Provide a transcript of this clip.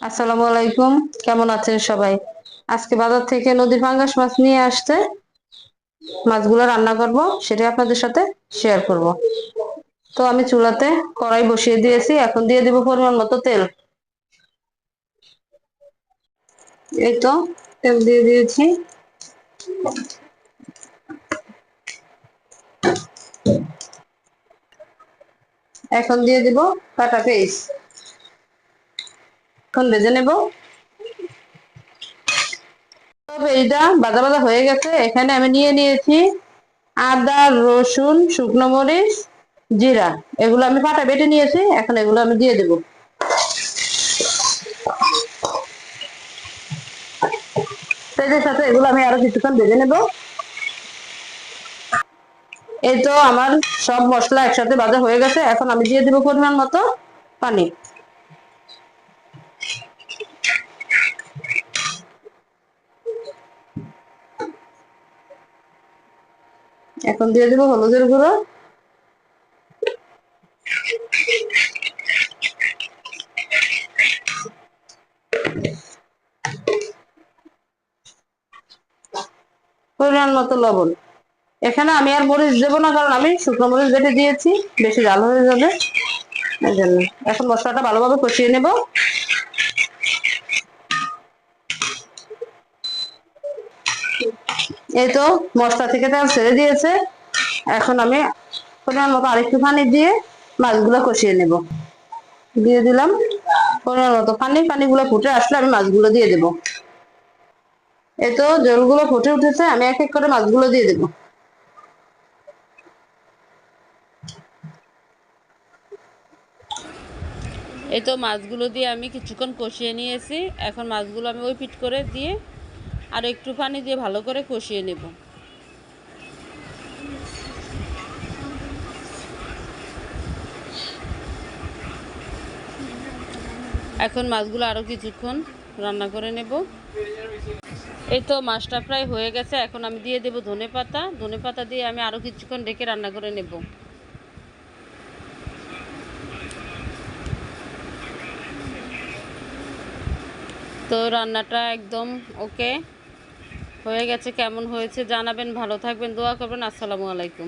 আসসালামু আলাইকুম। কেমন আছেন সবাই? আজকে বাজার থেকে নদীর পাঙ্গাস মাছ নিয়ে আসতে মাছগুলো রান্না করব, সেটাই আপনাদের সাথে শেয়ার করব। তো আমি চুলাতে কড়াই বসিয়ে দিয়েছি, এখন দিয়ে দিব পরিমাণ মতো তেল। এই তো তেল দিয়ে দিয়েছি। এখন দিয়ে দিব কাটা পেঁয়াজ। এখন ভেজে নেব। পেঁয়াজটা ভাজা ভাজা হয়ে গেছে। এখানে আমি নিয়ে নিয়েছি আদা, রসুন, শুকনো মরিচ, জিরা। এগুলো আমি পাটা বেটে নিয়েছি, এখন এগুলো আমি দিয়ে দেব। পেঁয়াজের সাথে এগুলো আমি আরো কিছুক্ষণ ভেজে নেব। এই তো আমার সব মশলা একসাথে ভাজা হয়ে গেছে, এখন আমি দিয়ে দিব পরিমাণ মতো পানি। এখন দিয়ে দিব হলুদের গুঁড়ো, পরিমাণ মতো লবণ। এখানে আমি আর মরিচ দেবো না, কারণ আমি শুকনো মরিচ বেটে দিয়েছি, বেশি ঝাল হয়ে যাবে এই জন্য। এখন মশলাটা ভালোভাবে কষিয়ে নেব। এই তো মশলা থেকে তেল ছেড়ে দিয়েছে। এখন আমি পরিমাণ মতো আরেকটু পানি দিয়ে মাছগুলো কষিয়ে নেব। দিয়ে দিলাম পরিমাণ মতো পানি। পানিগুলো ফুটে আসলে আমি মাছগুলো দিয়ে দেব। এই তো জলগুলো ফুটে উঠেছে, আমি এক এক করে মাছগুলো দিয়ে দেব। এই তো মাছগুলো দিয়ে আমি কিছুক্ষণ কষিয়ে নিয়েছি। এখন মাছগুলো আমি ওই পিঠ করে দিয়ে আর একটু পানি দিয়ে ভালো করে কষিয়ে নেব। এখন মাছগুলো আরও কিছুক্ষণ রান্না করে নেব। এই তো মাছটা প্রায় হয়ে গেছে, এখন আমি দিয়ে দেব ধনেপাতা। ধনেপাতা দিয়ে আমি আরও কিছুক্ষণ ঢেকে রান্না করে নেব। তো রান্নাটা একদম ওকে হয়ে গেছে। কেমন হয়েছে জানাবেন, ভালো থাকবেন, দোয়া করবেন। আসসালামু আলাইকুম।